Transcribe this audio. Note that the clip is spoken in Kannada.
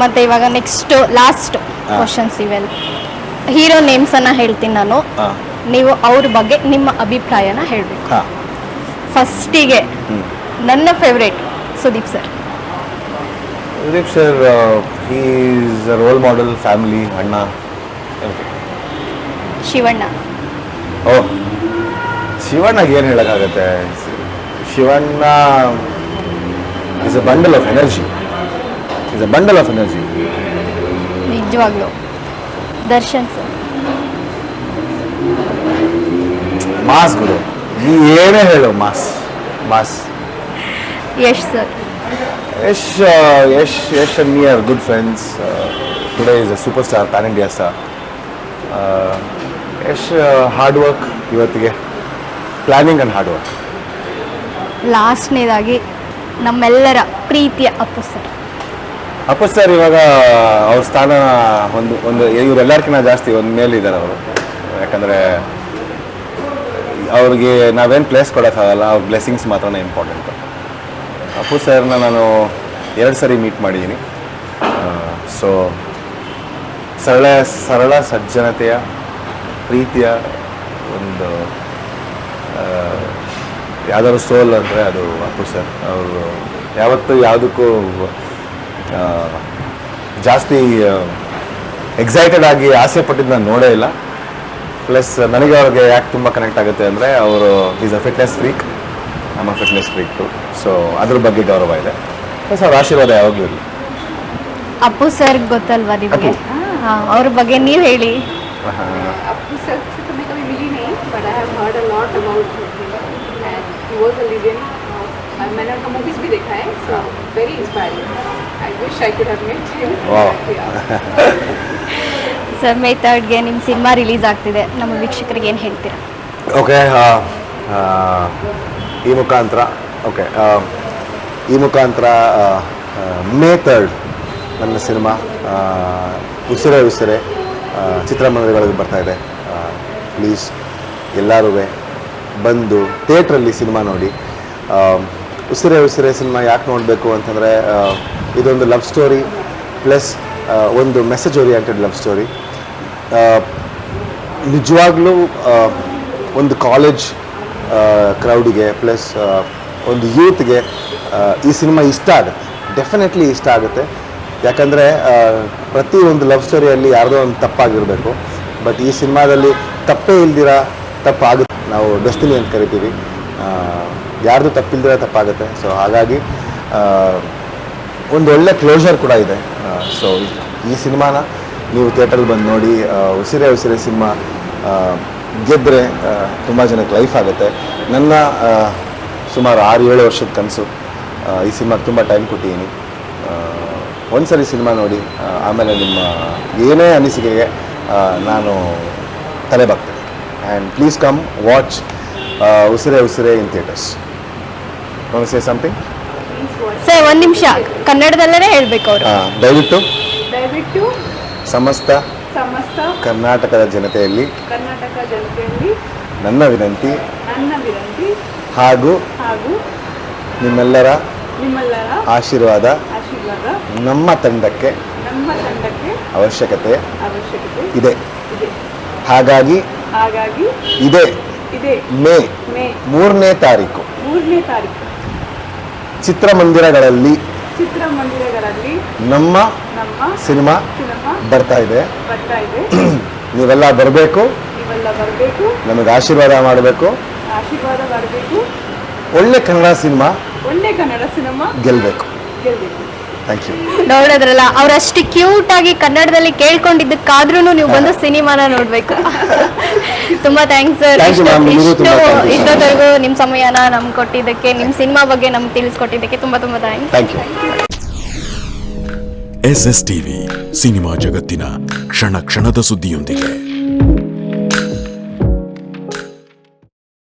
ಮತ್ತೆ ಇವಾಗ ನೆಕ್ಸ್ಟ್ ಲಾಸ್ಟ್ ಕ್ವಶನ್ಸ್ ಇವೆಲ್ಲ. ಹೀರೋ ನೇಮ್ಸ್ ಅನ್ನ ಹೇಳ್ತೀನಿ ನಾನು, ನೀವು ಅವ್ರ ಬಗ್ಗೆ ನಿಮ್ಮ ಅಭಿಪ್ರಾಯನ ಹೇಳಬೇಕು. ಫಸ್ಟಿಗೆ ನನ್ನ favourite Sudeep sir. Sudeep sir he is a role model, family, ಅಣ್ಣ. ಶಿವಣ್ಣ. ಓಹ್, ಶಿವಣ್ಣಗೆ ಏನು ಹೇಳೋಕ್ಕಾಗತ್ತೆ? Shivanna is a bundle of energy. ನಿಜವಾಗ್ಲೂ. ದರ್ಶನ್ ಸರ್. ಮಾಸ್ ಗುರು, ನೀ ಏನೇ ಹೇಳು, mass. Yash sir. Yash and me are good friends. Today is a superstar, pan-India star. Yash hard work, ಇವತ್ತಿಗೆ ಪ್ಲಾನಿಂಗ್ ಆ್ಯಂಡ್ ಹಾರ್ಡ್ ವರ್ಕ್. ಲಾಸ್ಟ್ನೇದಾಗಿ ನಮ್ಮೆಲ್ಲರ ಪ್ರೀತಿಯ ಅಪ್ಪು ಸರ್. ಅಪ್ಪು ಸರ್ ಇವಾಗ ಅವ್ರ ಸ್ಥಾನ ಒಂದು ಇವರೆಲ್ಲರಿಗಿಂತ ಜಾಸ್ತಿ ಒಂದು ಮೇಲಿದ್ದಾರೆ ಅವರು. ಯಾಕಂದರೆ ಅವ್ರಿಗೆ ನಾವೇನು ಪ್ಲೇಸ್ ಕೊಡೋಕ್ಕಾಗಲ್ಲ, ಅವ್ರ ಬ್ಲೆಸ್ಸಿಂಗ್ಸ್ ಮಾತ್ರನೇ ಇಂಪಾರ್ಟೆಂಟು. ಅಪ್ಪು ಸರ್ನ ನಾನು 2 ಸರಿ ಮೀಟ್ ಮಾಡಿದ್ದೀನಿ. ಸೊ ಸರಳ ಸಜ್ಜನತೆಯ ಪ್ರೀತಿಯ ಒಂದು ಯಾವ್ದಾದ್ರು ಸೋಲ್ ಅಂದರೆ ಅದು ಅಪ್ಪು ಸರ್. ಅವರು ಯಾವತ್ತೂ ಯಾವುದಕ್ಕೂ ಜಾಸ್ತಿ ಎಕ್ಸೈಟೆಡ್ ಆಗಿ ಆಸೆ ಪಟ್ಟಿದ್ದು ನಾನು ನೋಡೇ ಇಲ್ಲ. ಪ್ಲಸ್ ನನಗೆ ಅವ್ರಿಗೆ ಯಾಕೆ ತುಂಬ ಕನೆಕ್ಟ್ ಆಗುತ್ತೆ ಅಂದರೆ ಅವರು ಈಸ್ ಅ ಫಿಟ್ನೆಸ್ ಫ್ರೀಕ್, ನಮ್ಮ ಫಿಟ್ನೆಸ್ ಫ್ರೀಕ್ ಟು. ಸೊ ಅದ್ರ ಬಗ್ಗೆ ಗೌರವ ಇದೆ. ಪ್ಲಸ್ ಅವ್ರ ಆಶೀರ್ವಾದ ಯಾವಾಗಲೂ ಇರಲಿ. ಅಪ್ಪು ಸರ್ ಗೊತ್ತಲ್ವಾ ನಿಮಗೆ? ಅವ್ರ ಬಗ್ಗೆ ನೀವು ಹೇಳಿ. अप्पू सर से तो मैं कभी मिली नहीं, but I have heard a lot about him and he was a legend. मैंने उनका मूवीज भी देखा है, so very inspiring. I wish I could have met him. Sir, May 3ಗೆ ನಿಮ್ಮ ಸಿನಿಮಾ ರಿಲೀಸ್ ಆಗ್ತಿದೆ, ನಮ್ಮ ವೀಕ್ಷಕರಿಗೆ ಏನು ಹೇಳ್ತೀರಾ? ಓಕೆ, ಈ ಮುಖಾಂತರ May 3 ನನ್ನ ಸಿನಿಮಾ ಉಸಿರೇ ಚಿತ್ರಮಂದಿರಗಳಿಗೆ ಬರ್ತಾಯಿದೆ. ಪ್ಲೀಸ್ ಎಲ್ಲರೂ ಬಂದು ಥಿಯೇಟ್ರಲ್ಲಿ ಸಿನಿಮಾ ನೋಡಿ. ಉಸಿರೇ ಸಿನಿಮಾ ಯಾಕೆ ನೋಡಬೇಕು ಅಂತಂದರೆ ಇದೊಂದು ಲವ್ ಸ್ಟೋರಿ ಪ್ಲಸ್ ಒಂದು ಮೆಸೇಜ್ ಓರಿಯೆಂಟೆಡ್ ಲವ್ ಸ್ಟೋರಿ. ನಿಜವಾಗ್ಲೂ ಒಂದು ಕಾಲೇಜ್ ಕ್ರೌಡಿಗೆ ಪ್ಲಸ್ ಒಂದು ಯೂತ್ಗೆ ಈ ಸಿನಿಮಾ ಇಷ್ಟ ಆಗುತ್ತೆ, ಡೆಫಿನೆಟ್ಲಿ ಇಷ್ಟ ಆಗುತ್ತೆ. ಯಾಕಂದರೆ ಪ್ರತಿ ಒಂದು ಲವ್ ಸ್ಟೋರಿಯಲ್ಲಿ ಯಾರ್ದೋ ಒಂದು ತಪ್ಪಾಗಿರಬೇಕು, ಬಟ್ ಈ ಸಿನಿಮಾದಲ್ಲಿ ತಪ್ಪೇ ಇಲ್ದಿರ ತಪ್ಪಾಗುತ್ತೆ. ನಾವು ಡೆಸ್ಟಿನಿ ಅಂತ ಕರಿತೀವಿ, ಯಾರ್ದು ತಪ್ಪಿಲ್ದಿರ ತಪ್ಪಾಗುತ್ತೆ. ಸೊ ಹಾಗಾಗಿ ಒಂದು ಒಳ್ಳೆ ಕ್ಲೋಷರ್ ಕೂಡ ಇದೆ. ಸೊ ಈ ಸಿನಿಮಾನ ನೀವು ಥಿಯೇಟ್ರಲ್ಲಿ ಬಂದು ನೋಡಿ. ಉಸಿರೇ ಸಿನಿಮಾ ಗೆದ್ದರೆ ತುಂಬ ಜನಕ್ಕೆ ಲೈಫ್ ಆಗುತ್ತೆ. ನನ್ನ ಸುಮಾರು 6-7 ವರ್ಷದ ಕನಸು. ಈ ಸಿನಿಮಾಗೆ ತುಂಬ ಟೈಮ್ ಕೊಟ್ಟಿದ್ದೀನಿ. ಒಂದ್ಸರಿ ಸಿನಿಮಾ ನೋಡಿ, ಆಮೇಲೆ ನಿಮ್ಮ ಏನೇ ಅನಿಸಿಕೆಗೆ ನಾನು ತಲೆ ಬಾಗ್ತೇನೆ. And please come watch Usire in theatres. Want to say something? Sir, 1 ನಿಮಿಷ ಕನ್ನಡದಲ್ಲೇ ಹೇಳಬೇಕು ಅವರು. ದಯವಿಟ್ಟು ಸಮಸ್ತ ಕರ್ನಾಟಕದ ಜನತೆಯಲ್ಲಿ ನನ್ನ ವಿನಂತಿ ಹಾಗೂ ನಿಮ್ಮೆಲ್ಲರ ಆಶೀರ್ವಾದ ನಮ್ಮ ತಂಡಕ್ಕೆ ಅವಶ್ಯಕತೆ ಇದೆ. ಹಾಗಾಗಿ ಇದೇ ಮೇ 3ನೇ ತಾರೀಕು ಚಿತ್ರಮಂದಿರಗಳಲ್ಲಿ ನಮ್ಮ ಸಿನಿಮಾ ಬರ್ತಾ ಇದೆ. ನೀವೆಲ್ಲ ಬರಬೇಕು, ನಮಗೆ ಆಶೀರ್ವಾದ ಮಾಡಬೇಕು. ಒಳ್ಳೆ ಕನ್ನಡ ಸಿನಿಮಾ ಗೆಲ್ಲಬೇಕು. Thank you. ನೋಡಿದ್ರಲ್ಲ, ಅವರಷ್ಟು ಕ್ಯೂಟ್ ಆಗಿ ಕನ್ನಡದಲ್ಲಿ ಕೇಳ್ಕೊಂಡಿದ್ದಕ್ಕಾದ್ರೂ ನೀವು ಬಂದು ಸಿನಿಮಾನ ನೋಡ್ಬೇಕು. ತುಂಬಾ ಥ್ಯಾಂಕ್ಸ್ ಸರ್. ಇಷ್ಟೊತ್ತವರೆಗೂ ನಿಮ್ಮ ಸಮಯನ ನಮ್ಗೆ ಕೊಟ್ಟಿದ್ದಕ್ಕೆ, ನಿಮ್ಮ ಸಿನಿಮಾ ಬಗ್ಗೆ ನಮ್ಗೆ ತಿಳಿಸ್ಕೊಟ್ಟಿದ್ದಕ್ಕೆ ತುಂಬಾ ಥ್ಯಾಂಕ್ಸ್. SS ಟಿವಿ, ಸಿನಿಮಾ ಜಗತ್ತಿನ ಕ್ಷಣ ಕ್ಷಣದ ಸುದ್ದಿಯೊಂದಿಗೆ.